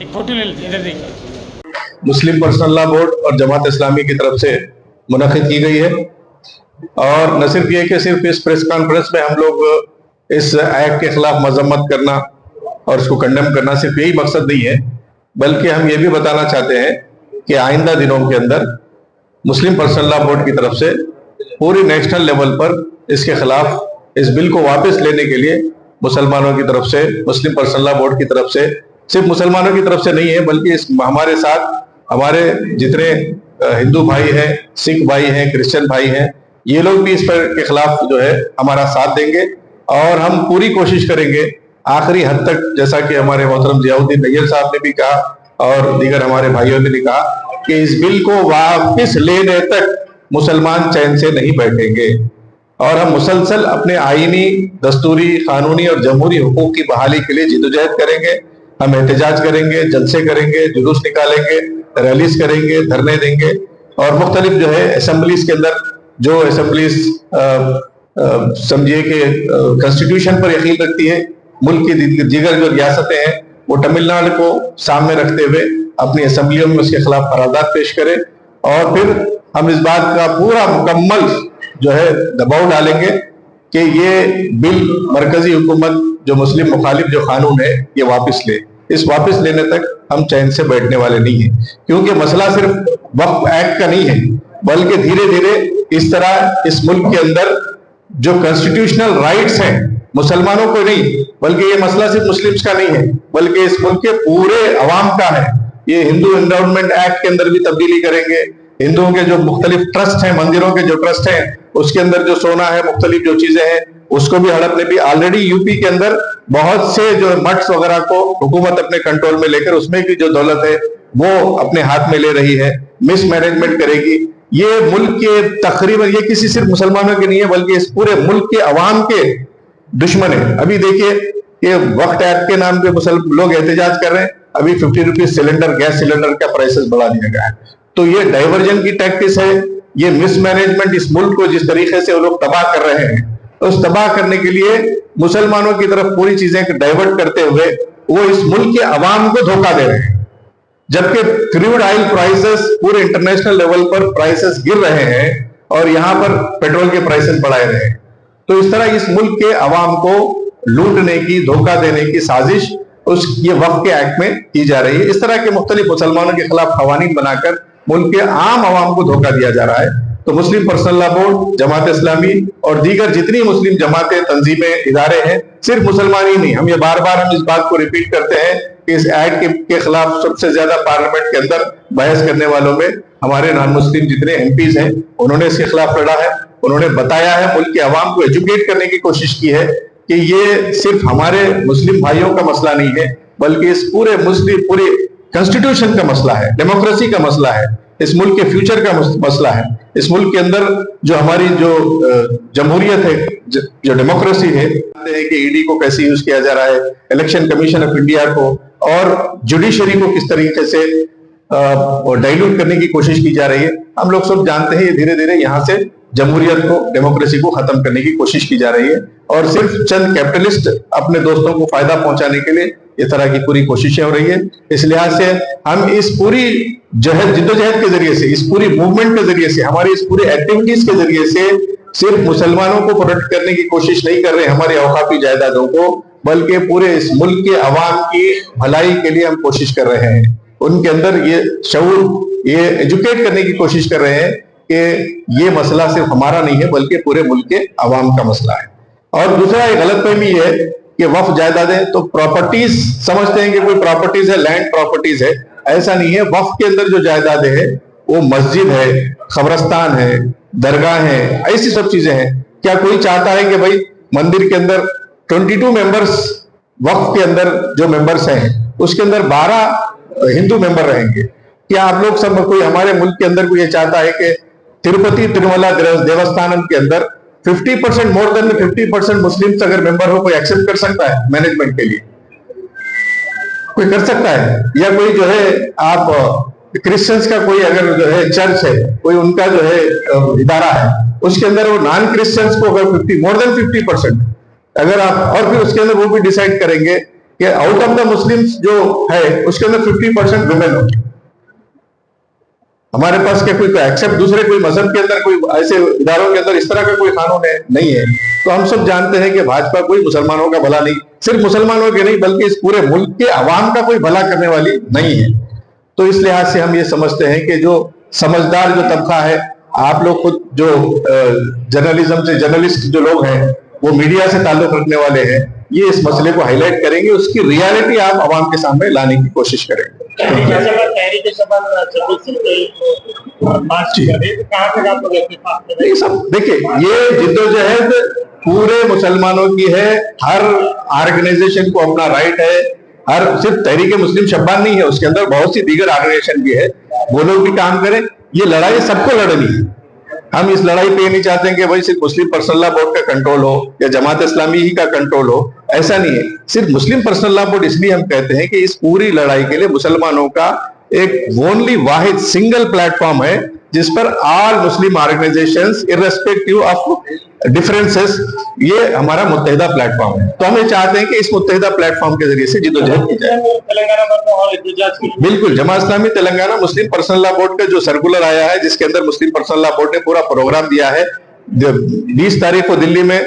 एक फोटो ले लेते इधर देखिए। मुस्लिम पर्सनल लॉ बोर्ड और जमात इस्लामी की तरफ से मुनक़िद की गई है। और न सिर्फ ये कि सिर्फ इस प्रेस कॉन्फ्रेंस में हम लोग इस एक्ट के खिलाफ मजम्मत करना और इसको कंडेम करना सिर्फ यही मकसद नहीं है, बल्कि हम ये भी बताना चाहते हैं कि आइंदा दिनों के अंदर मुस्लिम पर्सनल लॉ बोर्ड की तरफ से पूरी नेशनल लेवल पर इसके खिलाफ इस बिल को वापस लेने के लिए मुसलमानों की तरफ से, मुस्लिम पर्सनल लॉ बोर्ड की तरफ से, सिर्फ मुसलमानों की तरफ से नहीं है बल्कि इस हमारे साथ हमारे जितने हिंदू भाई हैं, सिख भाई हैं, क्रिश्चियन भाई हैं, ये लोग भी इस पर के खिलाफ जो है हमारा साथ देंगे। और हम पूरी कोशिश करेंगे आखिरी हद तक, जैसा कि हमारे मोहतरम जियाउद्दीन नैयर साहब ने भी कहा और दीगर हमारे भाइयों ने भी कहा कि इस बिल को वापस लेने तक मुसलमान चैन से नहीं बैठेंगे और हम मुसलसल अपने आईनी, दस्तूरी, कानूनी और जमहूरी हुकूक की बहाली के लिए जिद्दोजहद करेंगे। हम एहतजाज करेंगे, जलसे करेंगे, जुलूस निकालेंगे, रैलीज करेंगे, धरने देंगे और मुख्तलिफ जो है असेंबलीज के अंदर, जो असेंबलीज समझिए कि कॉन्स्टिट्यूशन पर यकीन रखती है, मुल्क की दीगर जो रियासतें हैं वो तमिलनाडु को सामने रखते हुए अपनी असेंबलियों में उसके खिलाफ करारदाद पेश करें और फिर हम इस बात का पूरा मुकम्मल जो है दबाव डालेंगे कि ये बिल मरकजी हुकूमत जो मुस्लिम मुखालिफ जो कानून है ये वापस ले। इस वापस लेने तक हम चैन से बैठने वाले नहीं हैं, क्योंकि मसला सिर्फ वक्फ एक्ट का नहीं है, बल्कि धीरे धीरे इस तरह इस मुल्क के अंदर जो कॉन्स्टिट्यूशनल राइट्स हैं मुसलमानों को नहीं, बल्कि ये मसला सिर्फ मुस्लिम्स का नहीं है बल्कि इस मुल्क के पूरे अवाम का है। ये हिंदू एंडाउनमेंट एक्ट के अंदर भी तब्दीली करेंगे, हिंदुओं के जो मुख्तलिफ ट्रस्ट हैं, मंदिरों के जो ट्रस्ट हैं उसके अंदर जो सोना है, मुख्तलिफ जो चीजें हैं उसको भी हड़पने भी ऑलरेडी यूपी के अंदर बहुत से जो मठ्स वगैरह को हुकूमत अपने कंट्रोल में लेकर उसमें की जो दौलत है वो अपने हाथ में ले रही है, मिसमैनेजमेंट करेगी। ये मुल्क के तकरीबन, ये किसी सिर्फ मुसलमानों के नहीं है बल्कि इस पूरे मुल्क के अवाम के दुश्मन है। अभी देखिए ये वक्त एक्ट के नाम पे मुसलमान लोग एहतजाज कर रहे हैं, अभी 50 रुपीज सिलेंडर, गैस सिलेंडर का प्राइसेस बढ़ा दिया गया है। तो ये डाइवर्जन की टैक्टिस है, ये मिसमैनेजमेंट, इस मुल्क को जिस तरीके से वो लोग तबाह कर रहे हैं, उस तबाह करने के लिए मुसलमानों की तरफ पूरी चीजें डाइवर्ट करते हुए वो इस मुल्क के अवाम को धोखा दे रहे हैं। जबकि क्रूड ऑयल प्राइसेस पूरे इंटरनेशनल लेवल पर प्राइसेस गिर रहे हैं और यहां पर पेट्रोल के प्राइसेस बढ़ाए रहे हैं। तो इस तरह इस मुल्क के अवाम को लूटने की, धोखा देने की साजिश ये वक्फ के एक्ट में की जा रही है। इस तरह के मुख्तलिफ मुसलमानों के खिलाफ कवानीन बनाकर मुल्क के आम अवाम को धोखा दिया जा रहा है। तो मुस्लिम personal law board, Jamaat Islami और दीगर जितनी मुस्लिम जमातें, तंजीमें, इदारे हैं, सिर्फ मुसलमान ही नहीं, हम ये बार बार हम इस बात को रिपीट करते हैं कि इस एक्ट के खिलाफ सबसे ज्यादा पार्लियामेंट के अंदर बहस करने वालों में हमारे नॉन मुस्लिम जितने एमपीज हैं उन्होंने इसके खिलाफ लड़ा है। उन्होंने बताया है, मुल्क के अवाम को एजुकेट करने की कोशिश की है कि ये सिर्फ हमारे मुस्लिम भाइयों का मसला नहीं है बल्कि इस पूरे पूरे कॉन्स्टिट्यूशन का मसला है, डेमोक्रेसी का मसला है, इस मुल्क के फ्यूचर का मसला है। इस मुल्क के अंदर जो हमारी जो जमहूरियत है, जो डेमोक्रेसी है कि ईडी को कैसे यूज किया जा रहा है, इलेक्शन कमीशन ऑफ इंडिया को और जुडिशरी को किस तरीके से डाइल्यूट करने की कोशिश की जा रही है। हम लोग सब जानते हैं ये धीरे धीरे यहाँ से जमहूरियत को, डेमोक्रेसी को खत्म करने की कोशिश की जा रही है और सिर्फ चंद कैपिटलिस्ट अपने दोस्तों को फायदा पहुंचाने के लिए इस तरह की पूरी कोशिशें हो रही है। इस लिहाज से हम इस पूरी जो है जिद्दोजहद के जरिए से, इस पूरी मूवमेंट के जरिए से, हमारी इस पूरी एक्टिविटीज के जरिए से सिर्फ मुसलमानों को प्रोटेक्ट करने की कोशिश नहीं कर रहे हमारी औकाफी जायदादों को, बल्कि पूरे इस मुल्क के अवाम की भलाई के लिए हम कोशिश कर रहे हैं। उनके अंदर ये शऊर, ये एजुकेट करने की कोशिश कर रहे हैं कि ये मसला सिर्फ हमारा नहीं है बल्कि पूरे मुल्क के अवाम का मसला है। और दूसरा एक गलतफहमी है कि वक्फ जायदादें तो प्रॉपर्टीज समझते हैं कि कोई प्रॉपर्टीज है, लैंड प्रॉपर्टीज है, ऐसा नहीं है। वक्फ के अंदर जो जायदादें हैं वो मस्जिद है, खबरस्तान है, दरगाह है, ऐसी सब चीजें हैं। क्या कोई चाहता है कि भाई मंदिर के अंदर 22 मेंबर्स, वक्फ के अंदर जो मेंबर्स हैं उसके अंदर 12 हिंदू मेंबर रहेंगे? क्या आप लोग सब, कोई हमारे मुल्क के अंदर कोई ये चाहता है कि तिरुपति तिरुमला देवस्थानम के अंदर 50%, मोर देन 50% मुस्लिम्स अगर मेंबर हो, कोई एक्सेप्ट कर सकता है मैनेजमेंट के लिए? कोई कर सकता है? या कोई जो है आप क्रिश्चियंस का कोई अगर जो है चर्च है, कोई उनका जो है इदारा है, उसके अंदर वो नॉन क्रिश्चियंस को अगर 50, मोर देन 50% अगर आप, और फिर उसके अंदर वो भी डिसाइड करेंगे कि आउट ऑफ द मुस्लिम्स जो है उसके अंदर 50% वुमेन हो। हमारे पास क्या कोई एक्सेप्ट दूसरे कोई मजहब के अंदर कोई ऐसे इदारों के अंदर इस तरह का कोई कानून है नहीं है। तो हम सब जानते हैं कि भाजपा कोई मुसलमानों का भला नहीं, सिर्फ मुसलमानों के नहीं बल्कि इस पूरे मुल्क के अवाम का कोई भला करने वाली नहीं है। तो इस लिहाज से हम ये समझते हैं कि जो समझदार जो तबका है, आप लोग खुद जो जर्नलिज्म से जर्नलिस्ट जो लोग हैं वो मीडिया से ताल्लुक रखने वाले हैं, ये इस मसले को हाईलाइट करेंगे, उसकी रियलिटी आप आवाम के सामने लाने की कोशिश करेंगे। सब देखिए, ये जिद्दोजहद पूरे मुसलमानों की है, हर ऑर्गेनाइजेशन को अपना राइट है, हर सिर्फ तहरीक मुस्लिम शब्बान नहीं है, उसके अंदर बहुत सी दीगर ऑर्गेनाइजेशन भी है, वो लोग भी काम करें। ये लड़ाई सबको लड़नी है। हम इस लड़ाई पे नहीं चाहते हैं कि भाई सिर्फ मुस्लिम पर्सनल लॉ बोर्ड का कंट्रोल हो या जमात इस्लामी ही का कंट्रोल हो, ऐसा नहीं है। सिर्फ मुस्लिम पर्सनल लॉ बोर्ड इसलिए हम कहते हैं कि इस पूरी लड़ाई के लिए मुसलमानों का एक ओनली वाहिद सिंगल प्लेटफॉर्म है जिस पर all Muslim organisations irrespective of differences, ये हमारा मुत्तहिदा प्लेटफॉर्म है। तो हम ये चाहते हैं कि इस मुत्तहिदा प्लेटफॉर्म के जरिए से जिद्दोजहद की जाए। बिल्कुल, जमात इस्लामी तेलंगाना मुस्लिम पर्सनल लॉ बोर्ड का जो सर्कुलर आया है, जिसके अंदर मुस्लिम पर्सनल लॉ बोर्ड ने पूरा प्रोग्राम दिया है, 20 तारीख को दिल्ली में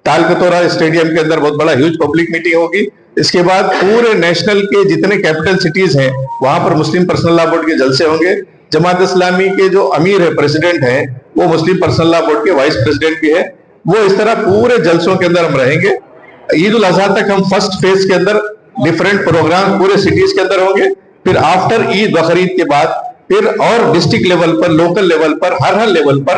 तालकतोरा स्टेडियम के अंदर बहुत बड़ा ह्यूज पब्लिक मीटिंग होगी। इसके बाद पूरे नेशनल के जितने कैपिटल सिटीज हैं वहां पर मुस्लिम पर्सनल लॉ बोर्ड के जलसे होंगे। जमात इस्लामी के जो अमीर है, प्रेसिडेंट हैं, वो मुस्लिम पर्सनल लॉ बोर्ड के वाइस प्रेसिडेंट भी है। वो इस तरह पूरे जलसों के अंदर हम रहेंगे। ईद उल अजहा तक हम फर्स्ट फेज के अंदर डिफरेंट प्रोग्राम पूरे सिटीज के अंदर होंगे। फिर आफ्टर ईद बकरीद के बाद फिर और डिस्ट्रिक्ट लेवल पर, लोकल लेवल पर, हर लेवल पर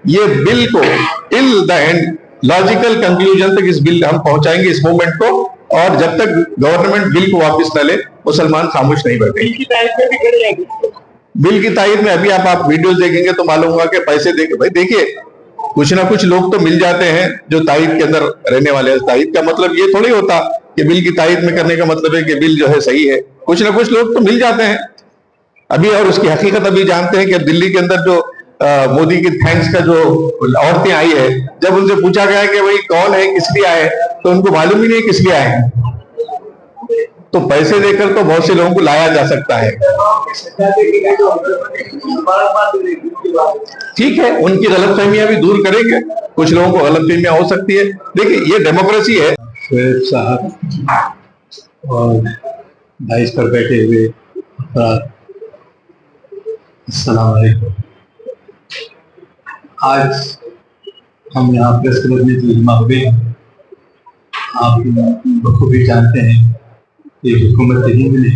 ये बिल को till the end logical conclusion तक इस बिल हम पहुंचाएंगे, इस मूवमेंट को। और जब तक गवर्नमेंट बिल को वापस न ले, मुसलमान खामोश नहीं बैठेंगे। बिल की तारीफ में अभी आप वीडियोस देखेंगे तो मालूम होगा कि पैसे देके, भाई देखिए, कुछ ना कुछ लोग तो मिल जाते हैं जो तारीफ के अंदर रहने वाले हैं। तारीफ का मतलब ये थोड़ी होता कि बिल की तारीफ में करने का मतलब है कि बिल जो है सही है। कुछ ना कुछ लोग तो मिल जाते हैं अभी, और उसकी हकीकत अभी जानते हैं कि दिल्ली के अंदर जो मोदी की थैंक्स का जो औरतें आई है, जब उनसे पूछा गया कि भाई कौन है, किस लिए आए, तो उनको मालूम ही नहीं किस लिए आए हैं। तो पैसे देकर तो बहुत से लोगों को लाया जा सकता है। ठीक है, उनकी गलतफहमियां भी दूर करेंगे। कुछ लोगों को गलतफहमियां हो सकती है, देखिए ये डेमोक्रेसी है। शोएब साहब और डाइस पर बैठे हुए अस्सलाम वालेकुम। आज हम यहाँ प्रेस क्लब में जो जमा हुए, आप बखूबी जानते हैं कि हुकूमत हिंद ने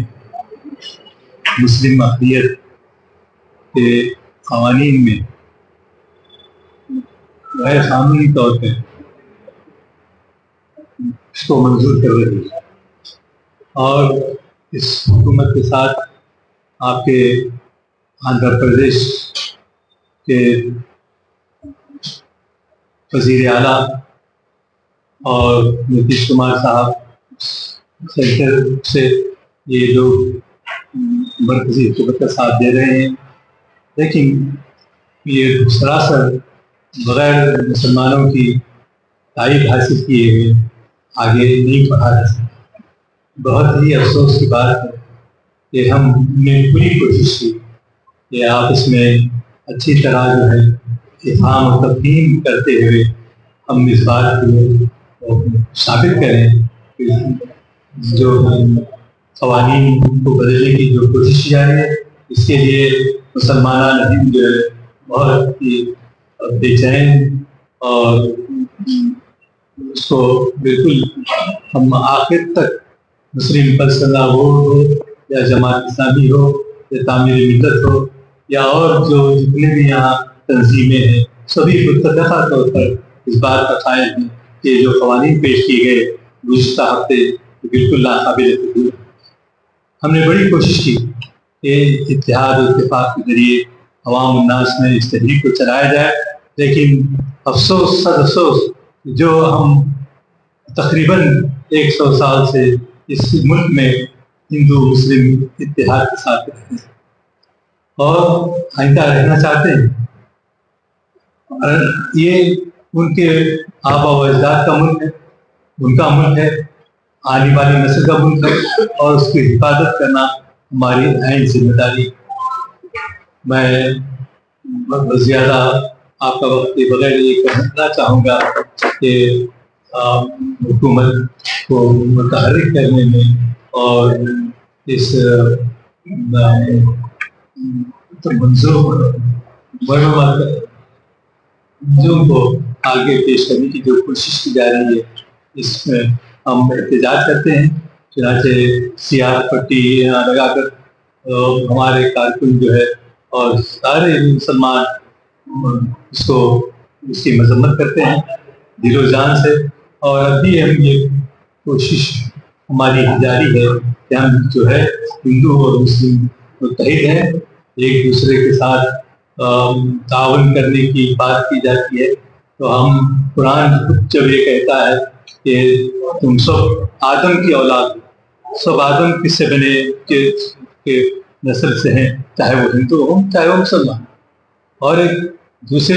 मुस्लिम अक़लियत के क़वानीन में गैर कानूनी तौर पर इसको मंजूर कर रही है। और इस हुकूमत के साथ आपके आंध्र प्रदेश के वज़ीर आला और नीतीश कुमार साहब सेंटर से ये लोग मरकजी हुकूमत का साथ दे रहे हैं, लेकिन ये सरासर बगैर मुसलमानों की तारीफ हासिल किए हुए आगे नहीं बढ़ा जा सकता। बहुत ही अफसोस की बात है कि हमने पूरी कोशिश की कि आप इसमें अच्छी तरह जो है इफ़हाम और तफ़हीम करते हुए हम इस बात को साबित करें कि जो क़वानीन को बदलने की जो कोशिश की जा रही है, इसके लिए मुसलमान हिंद जो है बहुत ही बेचैन, और उसको बिल्कुल हम आखिर तक मुस्लिम पर्सनल लॉ बोर्ड हो या जमात इस्लामी हो या तामीर मिल्लत हो या और जो जितने भी यहाँ तंजीमें हैं, सभी मुत्तफ़क़ा तौर पर इस बात का कायल हैं कि जो क़वानीन पेश किए गए गुज़िश्ता हफ्ते बिल्कुल नाक़ाबिल कबूल। हमने बड़ी कोशिश की कि इत्तेहाद और इत्तेफ़ाक़ के जरिए अवाम उन्नास में इस तहरीक को चलाया जाए, लेकिन अफसोस सद अफसोस जो हम तकरीबन 100 साल से इस मुल्क में हिंदू मुस्लिम इत्तेहाद के साथ रहते हैं और आइंदा रहना चाहते हैं। और ये उनके आबा व अजदाद का मुल्क है, उनका मुल्क है, आने वाली नस्ल का मुल्क है और उसकी हिफाजत करना हमारी अहम जिम्मेदारी। मैं बहुत ज्यादा आपका वक्त के बगैर ये कहना चाहूँगा कि हुकूमत को मुतहर्रिक करने में और इस मंजूर को आगे पेश करने की जो कोशिश की जा रही है, इसमें हम एहतजाज करते हैं। चुनाचे सियाह पट्टी लगाकर हमारे कारकुन जो है और सारे मुसलमान इसको इसकी मजम्मत करते हैं दिलो जान से। और अभी हम ये कोशिश हमारी जारी है कि हम जो है हिंदू और मुस्लिम मुत्तहिद हैं, एक दूसरे के साथ तावन करने की बात की जाती है। तो हम कुरान जब ये कहता है कि तुम सब आदम की औलाद, सब आदम किससे बने के नस्ल से हैं, चाहे वो हिंदू हो चाहे वो मुसलमान। और एक दूसरे